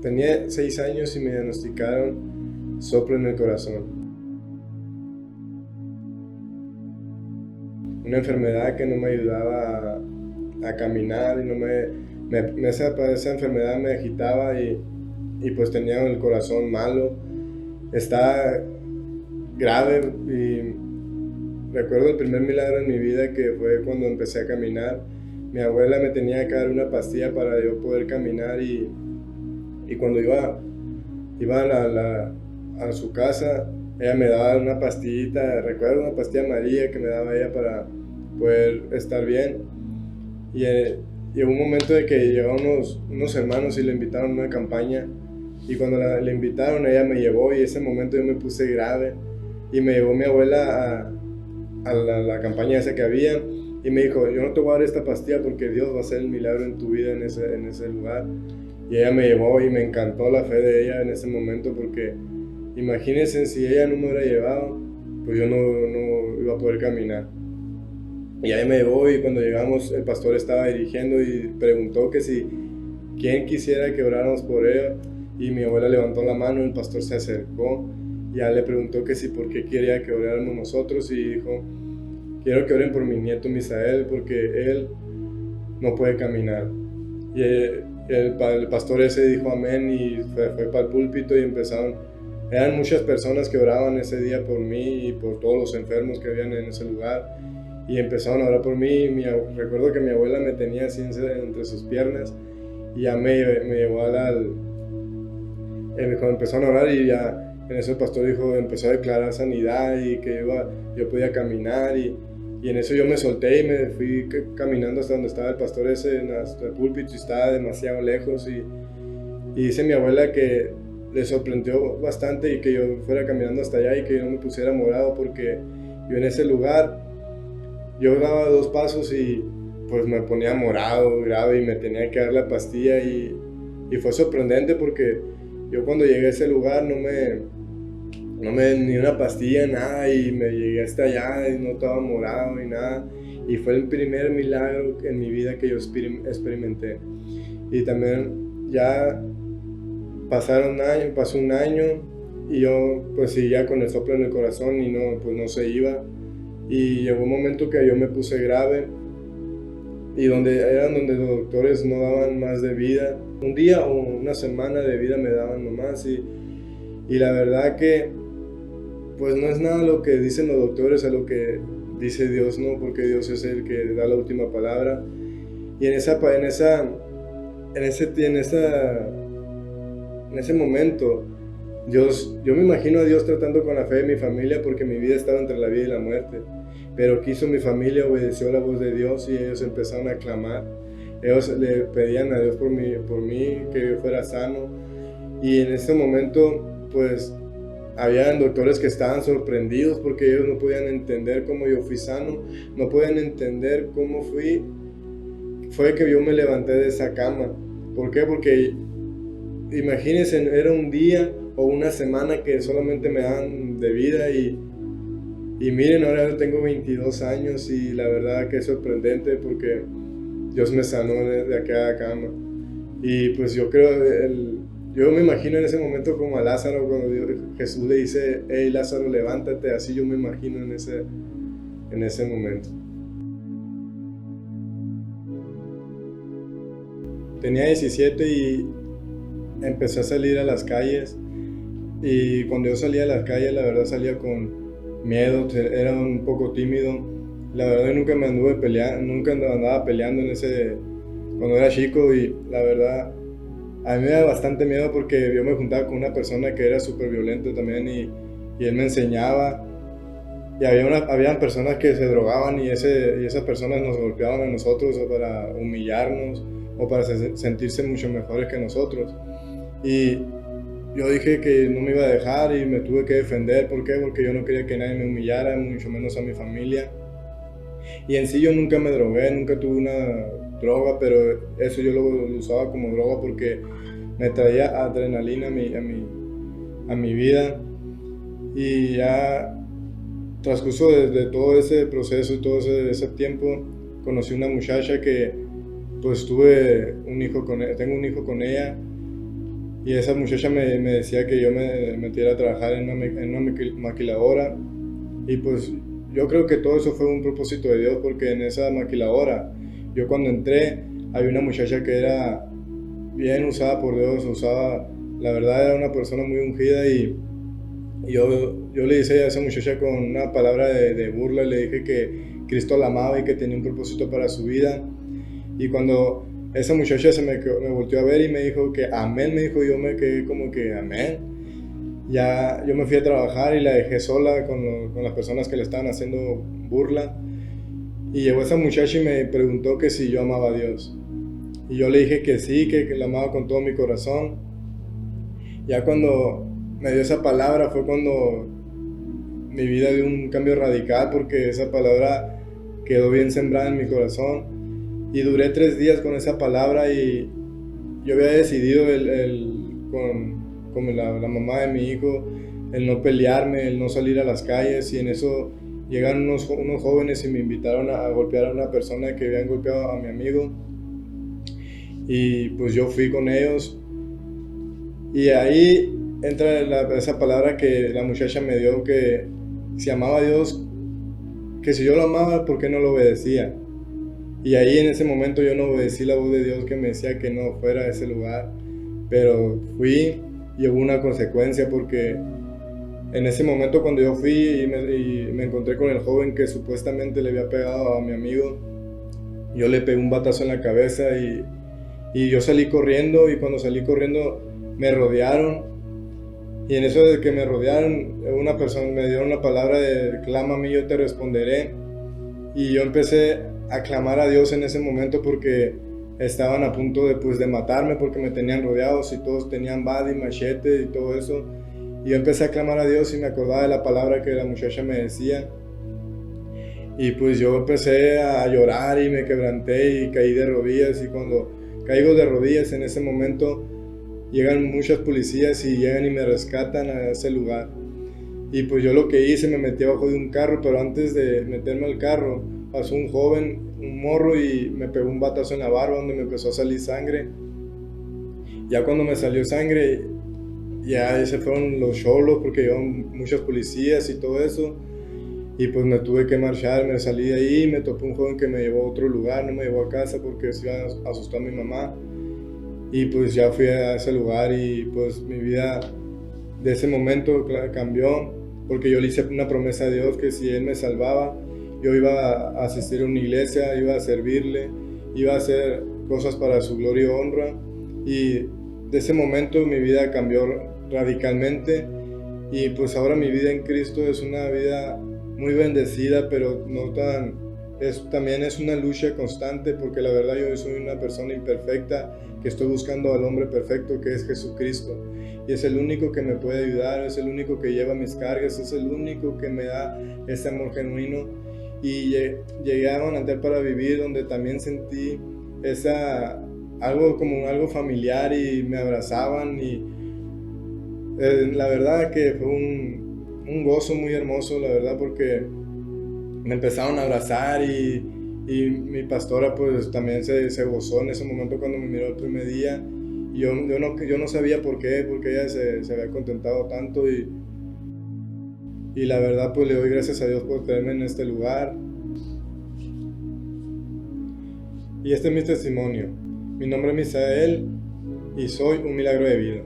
Tenía 6 años y me diagnosticaron soplo en el corazón. Una enfermedad que no me ayudaba a caminar y no esa enfermedad me agitaba y pues tenía el corazón malo. Está grave y recuerdo el primer milagro en mi vida que fue cuando empecé a caminar. Mi abuela me tenía que dar una pastilla para yo poder caminar y cuando iba a su casa, ella me daba una pastillita, recuerdo una pastilla amarilla que me daba ella para poder estar bien. Y llegó un momento de que llegaron unos hermanos y le invitaron a una campaña. Y cuando le invitaron, ella me llevó y ese momento yo me puse grave. Y me llevó mi abuela a la campaña esa que había y me dijo, yo no te voy a dar esta pastilla porque Dios va a hacer el milagro en tu vida en ese lugar. Y ella me llevó y me encantó la fe de ella en ese momento porque imagínense si ella no me hubiera llevado, pues yo no iba a poder caminar. Y ahí me llevó y cuando llegamos el pastor estaba dirigiendo y preguntó que si quién quisiera que oráramos por ella y mi abuela levantó la mano, el pastor se acercó y ya le preguntó que si por qué quería que oráramos nosotros y dijo, quiero que oren por mi nieto Misael porque él no puede caminar. Y el pastor ese dijo amén y fue para el púlpito y eran muchas personas que oraban ese día por mí y por todos los enfermos que habían en ese lugar y empezaron a orar por mí. Recuerdo que mi abuela me tenía así entre sus piernas y ya me llevó empezaron a orar y ya en eso el pastor empezó a declarar sanidad y que yo podía caminar y en eso yo me solté y me fui caminando hasta donde estaba el pastor ese, hasta el púlpito y estaba demasiado lejos y dice mi abuela que le sorprendió bastante y que yo fuera caminando hasta allá y que yo no me pusiera morado porque yo en ese lugar yo daba 2 pasos y pues me ponía morado, grave y me tenía que dar la pastilla y fue sorprendente porque yo cuando llegué a ese lugar no me ni una pastilla, nada, y me llegué hasta allá y no estaba morado ni nada. Y fue el primer milagro en mi vida que yo experimenté. Y también ya pasó un año y yo pues seguía con el soplo en el corazón y no se iba. Y llegó un momento que yo me puse grave y donde los doctores no daban más de vida. Un día o una semana de vida me daban nomás y la verdad que pues no es nada lo que dicen los doctores, es lo que dice Dios, ¿no? Porque Dios es el que da la última palabra. Y en ese momento, yo me imagino a Dios tratando con la fe de mi familia porque mi vida estaba entre la vida y la muerte. Pero quiso mi familia, obedeció la voz de Dios y ellos empezaron a clamar. Ellos le pedían a Dios por mí, que yo fuera sano. Y en ese momento, pues, habían doctores que estaban sorprendidos porque ellos no podían entender cómo yo fui sano, no podían entender cómo fue que yo me levanté de esa cama. ¿Por qué? Porque imagínense, era un día o una semana que solamente me dan de vida y miren, ahora tengo 22 años y la verdad que es sorprendente porque Dios me sanó de aquella cama. Y pues yo me imagino en ese momento como a Lázaro cuando Jesús le dice, hey Lázaro, levántate, así yo me imagino en ese momento. Tenía 17 y empecé a salir a las calles y cuando yo salía a las calles la verdad salía con miedo, era un poco tímido, la verdad nunca andaba peleando cuando era chico y la verdad a mí me da bastante miedo porque yo me juntaba con una persona que era súper violento también y él me enseñaba y habían personas que se drogaban y esas personas nos golpeaban a nosotros o para humillarnos o para sentirse mucho mejores que nosotros. Y yo dije que no me iba a dejar y me tuve que defender. ¿Por qué? Porque yo no quería que nadie me humillara, mucho menos a mi familia. Y en sí yo nunca me drogué, nunca tuve una droga, pero eso yo lo usaba como droga porque me traía adrenalina a mi vida. Y ya transcurso de todo ese proceso y todo ese tiempo, conocí una muchacha que pues tengo un hijo con ella Y esa muchacha me decía que yo me metiera a trabajar en una maquiladora. Y pues yo creo que todo eso fue un propósito de Dios, porque en esa maquiladora, yo cuando entré, había una muchacha que era bien usada por Dios, la verdad era una persona muy ungida, y yo le dije a esa muchacha con una palabra de burla, le dije que Cristo la amaba y que tenía un propósito para su vida. Y cuando esa muchacha me volteó a ver y me dijo que amén, me dijo, yo me quedé como que amén. Ya yo me fui a trabajar y la dejé sola con las personas que le estaban haciendo burla. Y llegó esa muchacha y me preguntó que si yo amaba a Dios. Y yo le dije que sí, que la amaba con todo mi corazón. Ya cuando me dio esa palabra fue cuando mi vida dio un cambio radical, porque esa palabra quedó bien sembrada en mi corazón. Y duré 3 días con esa palabra, y yo había decidido con la mamá de mi hijo, el no pelearme, el no salir a las calles. Y en eso llegaron unos jóvenes y me invitaron a golpear a una persona que habían golpeado a mi amigo. Y pues yo fui con ellos, y ahí entra esa palabra que la muchacha me dio, que si amaba a Dios, que si yo lo amaba, ¿por qué no lo obedecía? Y ahí en ese momento yo no obedecí la voz de Dios que me decía que no fuera a ese lugar, pero fui, y hubo una consecuencia, porque en ese momento cuando yo fui y me encontré con el joven que supuestamente le había pegado a mi amigo, yo le pegué un batazo en la cabeza, y yo salí corriendo, y cuando salí corriendo me rodearon. Y en eso de que me rodearon, una persona me dio una palabra de clama a mí, yo te responderé. Y yo empecé a clamar a Dios en ese momento, porque estaban a punto de matarme, porque me tenían rodeados y todos tenían badi, machete y todo eso. Y yo empecé a clamar a Dios y me acordaba de la palabra que la muchacha me decía. Y pues yo empecé a llorar y me quebranté y caí de rodillas. Y cuando caigo de rodillas, en ese momento llegan muchas policías y llegan y me rescatan a ese lugar. Y pues yo lo que hice, me metí abajo de un carro, pero antes de meterme al carro, pasó un joven, un morro, y me pegó un batazo en la barba donde me empezó a salir sangre. Ya cuando me salió sangre, ya se fueron los cholos, porque llevaban muchas policías y todo eso. Y pues me tuve que marchar, me salí de ahí, me topé un joven que me llevó a otro lugar, no me llevó a casa porque se iba a asustar a mi mamá. Y pues ya fui a ese lugar, y pues mi vida de ese momento cambió, porque yo le hice una promesa a Dios que si Él me salvaba, yo iba a asistir a una iglesia, iba a servirle, iba a hacer cosas para su gloria y honra. Y de ese momento mi vida cambió radicalmente, y pues ahora mi vida en Cristo es una vida muy bendecida, pero no también es una lucha constante, porque la verdad yo soy una persona imperfecta, que estoy buscando al hombre perfecto, que es Jesucristo, y es el único que me puede ayudar, es el único que lleva mis cargas, es el único que me da ese amor genuino. Y llegué a Manantial para Vivir, donde también sentí algo familiar, y me abrazaban, y la verdad que fue un gozo muy hermoso, la verdad, porque me empezaron a abrazar, y mi pastora pues también se gozó en ese momento cuando me miró el primer día. Y yo no sabía porque ella se había contentado tanto, y la verdad pues le doy gracias a Dios por tenerme en este lugar. Y este es mi testimonio. Mi nombre es Misael y soy un milagro de vida.